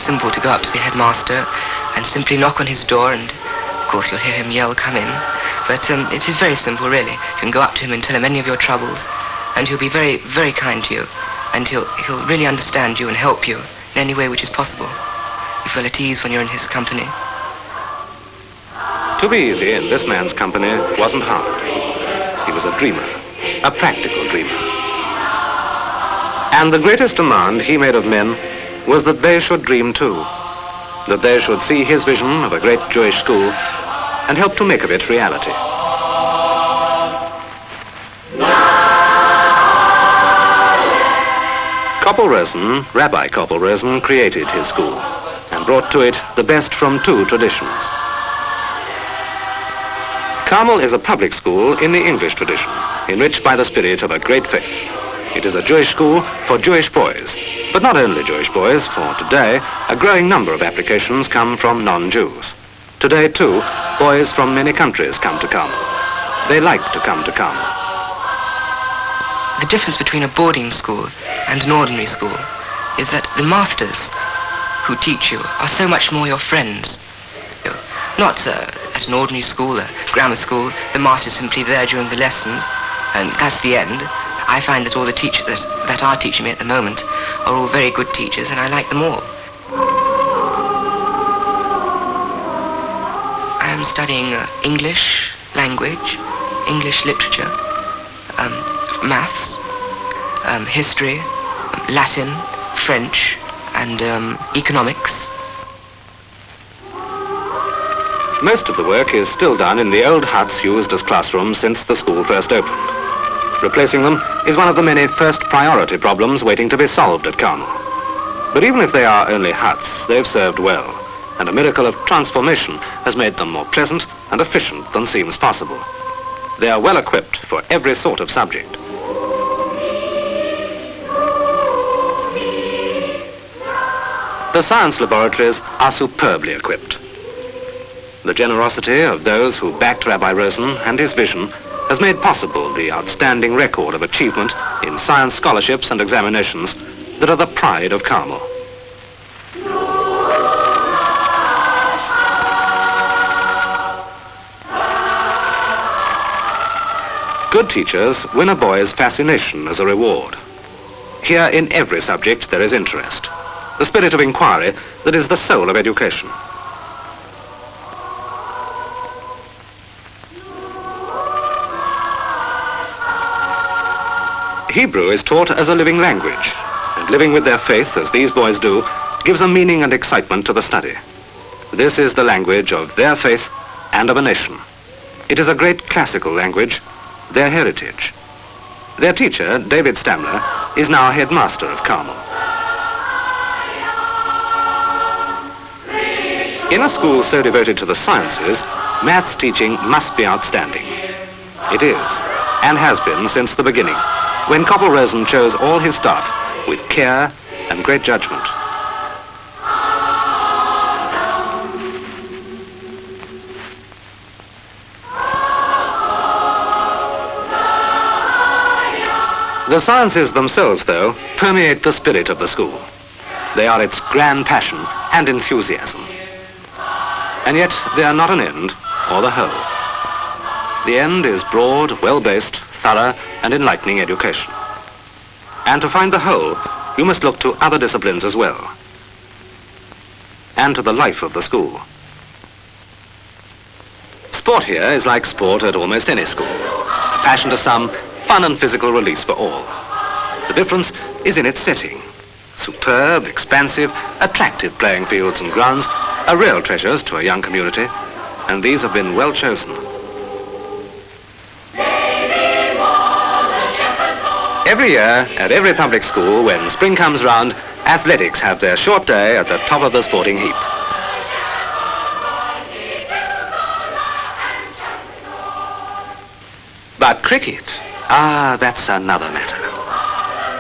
simple to go up to the headmaster and simply knock on his door, and of course you'll hear him yell, "Come in." But it is very simple, really. You can go up to him and tell him any of your troubles, and he'll be very, very kind to you, and he'll really understand you and help you in any way which is possible. You feel at ease when you're in his company. To be easy in this man's company wasn't hard. He was a dreamer, a practical dreamer. And the greatest demand he made of men was that they should dream too, that they should see his vision of a great Jewish school and help to make of it reality. Koppel Rosen, Rabbi Koppel Rosen, created his school and brought to it the best from two traditions. Carmel is a public school in the English tradition, enriched by the spirit of a great faith. It is a Jewish school for Jewish boys, but not only Jewish boys, for today a growing number of applications come from non-Jews. Today, too, boys from many countries come to Carmel. They like to come to Carmel. The difference between a boarding school and an ordinary school is that the masters who teach you are so much more your friends. Not at an ordinary school, a grammar school, the master's simply there during the lessons, and that's the end. I find that all the teachers that are teaching me at the moment are all very good teachers, and I like them all. I am studying English language, English literature, maths, history, Latin, French, and economics. Most of the work is still done in the old huts used as classrooms since the school first opened. Replacing them is one of the many first priority problems waiting to be solved at Carmel. But even if they are only huts, they've served well, and a miracle of transformation has made them more pleasant and efficient than seems possible. They are well equipped for every sort of subject. The science laboratories are superbly equipped. The generosity of those who backed Rabbi Rosen and his vision has made possible the outstanding record of achievement in science scholarships and examinations that are the pride of Carmel. Good teachers win a boy's fascination as a reward. Here in every subject there is interest, the spirit of inquiry that is the soul of education. Hebrew is taught as a living language, and living with their faith, as these boys do, gives a meaning and excitement to the study. This is the language of their faith and of a nation. It is a great classical language, their heritage. Their teacher, David Stamler, is now headmaster of Carmel. In a school so devoted to the sciences, maths teaching must be outstanding. It is, and has been since the beginning, when Koppel Rosen chose all his staff with care and great judgment. The sciences themselves, though, permeate the spirit of the school. They are its grand passion and enthusiasm. And yet they are not an end or the whole. The end is broad, well-based, thorough and enlightening education. And to find the whole, you must look to other disciplines as well, and to the life of the school. Sport here is like sport at almost any school. A passion to some, fun and physical release for all. The difference is in its setting. Superb, expansive, attractive playing fields and grounds are real treasures to a young community, and these have been well chosen. Every year, at every public school, when spring comes round, athletics have their short day at the top of the sporting heap. But cricket, that's another matter.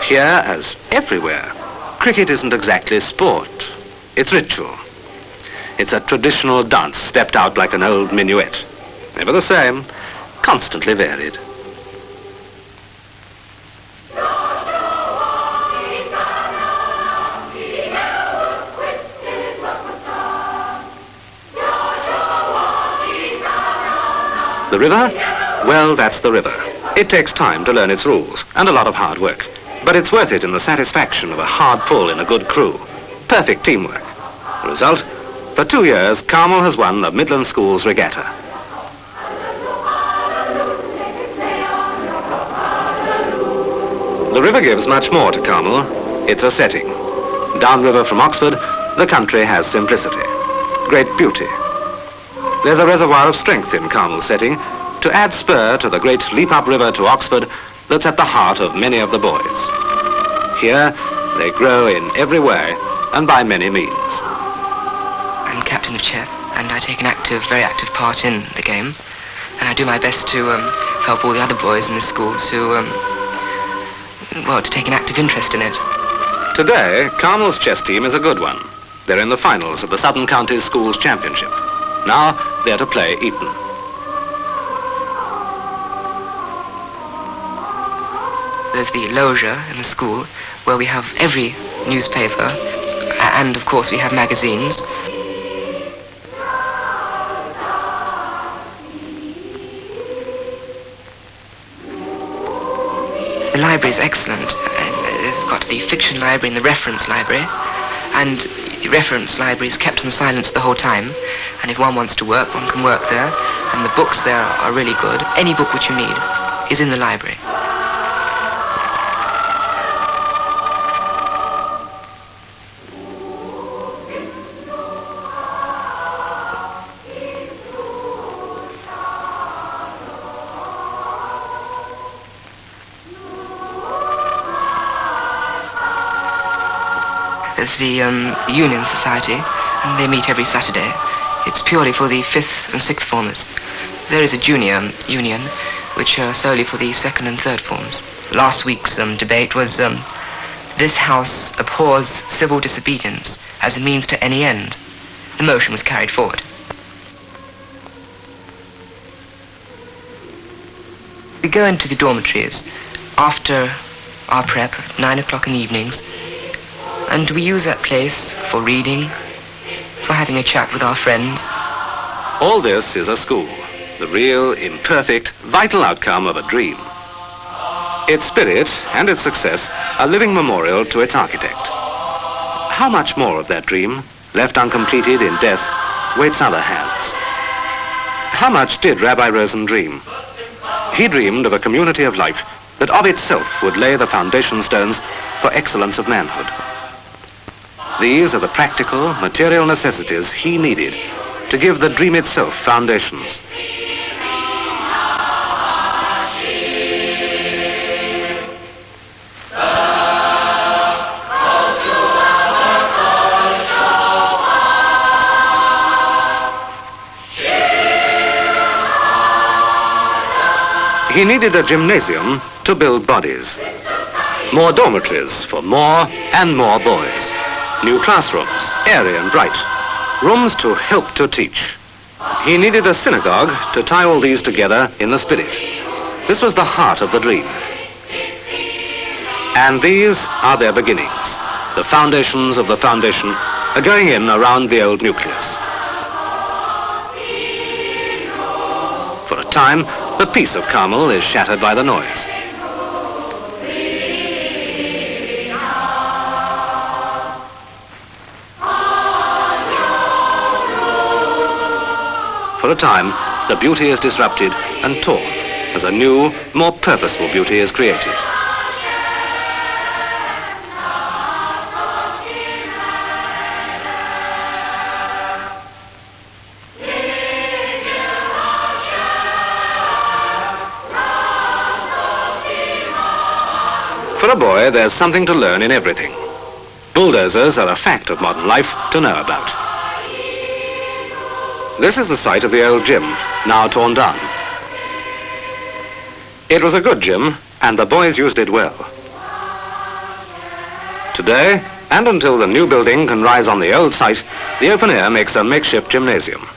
Here, as everywhere, cricket isn't exactly sport. It's ritual. It's a traditional dance stepped out like an old minuet. Never the same, constantly varied. The river? Well, that's the river. It takes time to learn its rules and a lot of hard work. But it's worth it in the satisfaction of a hard pull in a good crew. Perfect teamwork. The result? For 2 years, Carmel has won the Midland Schools Regatta. The river gives much more to Carmel. It's a setting. Downriver from Oxford, the country has simplicity, great beauty. There's a reservoir of strength in Carmel's setting to add spur to the great leap-up river to Oxford that's at the heart of many of the boys. Here, they grow in every way and by many means. I'm captain of CHEP, and I take an very active part in the game, and I do my best to help all the other boys in the school to take an active interest in it. Today, Carmel's chess team is a good one. They're in the finals of the Southern Counties Schools Championship. Now, they're to play Eton. There's the loja in the school, where we have every newspaper, and of course we have magazines. The library is excellent. They've got the fiction library and the reference library, and the reference library is kept on silence the whole time, and if one wants to work, one can work there, and the books there are really good. Any book which you need is in the library. There's the Union Society, and they meet every Saturday. It's purely for the 5th and 6th formers. There is a junior union, which are solely for the 2nd and 3rd forms. Last week's debate was, this House abhors civil disobedience as a means to any end. The motion was carried forward. We go into the dormitories after our prep at 9 o'clock in the evenings, and we use that place for reading, for having a chat with our friends. All this is a school, the real, imperfect, vital outcome of a dream. Its spirit and its success a living memorial to its architect. How much more of that dream, left uncompleted in death, waits other hands? How much did Rabbi Rosen dream? He dreamed of a community of life that of itself would lay the foundation stones for excellence of manhood. These are the practical, material necessities he needed to give the dream itself foundations. He needed a gymnasium to build bodies, more dormitories for more and more boys. New classrooms, airy and bright, rooms to help to teach. He needed a synagogue to tie all these together in the spirit. This was the heart of the dream. And these are their beginnings. The foundations of the foundation are going in around the old nucleus. For a time, the peace of Carmel is shattered by the noise. For a time, the beauty is disrupted and torn as a new, more purposeful beauty is created. For a boy, there's something to learn in everything. Bulldozers are a fact of modern life to know about. This is the site of the old gym, now torn down. It was a good gym, and the boys used it well. Today, and until the new building can rise on the old site, the open air makes a makeshift gymnasium.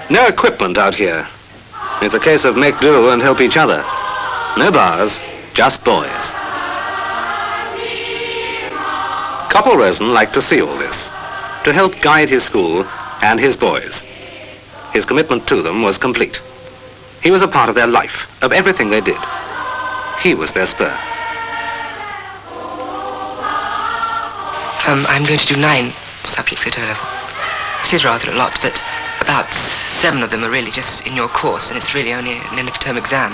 No equipment out here. It's a case of make do and help each other. No bars, just boys. Copple Rosen liked to see all this, to help guide his school and his boys. His commitment to them was complete. He was a part of their life, of everything they did. He was their spur. I'm going to do 9 subjects at O-level. It is rather a lot, but about 7 of them are really just in your course, and it's really only an end-of-term exam,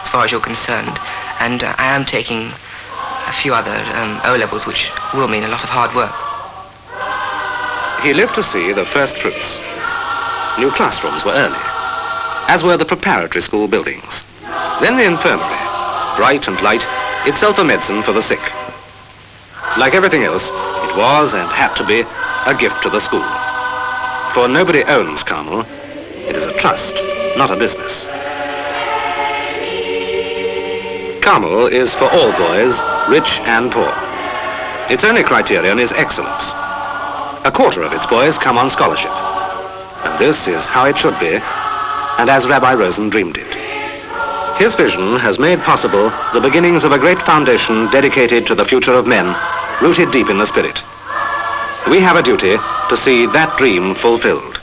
as far as you're concerned. And I am taking a few other O-levels, which will mean a lot of hard work. He lived to see the first fruits. New classrooms were early, as were the preparatory school buildings. Then the infirmary, bright and light, itself a medicine for the sick. Like everything else, it was and had to be a gift to the school. For nobody owns Carmel. It is a trust, not a business. Carmel is for all boys, rich and poor. Its only criterion is excellence. A quarter of its boys come on scholarship. And this is how it should be, and as Rabbi Rosen dreamed it. His vision has made possible the beginnings of a great foundation dedicated to the future of men, rooted deep in the spirit. We have a duty to see that dream fulfilled.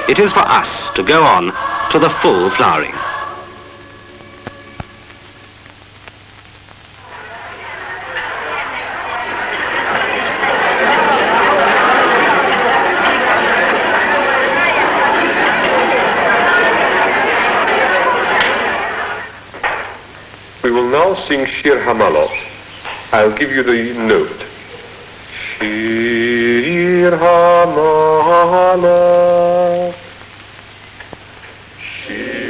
It is for us to go on to the full flowering. We will now sing Shir Hamalot. I'll give you the note. Shir Hamalot. Shir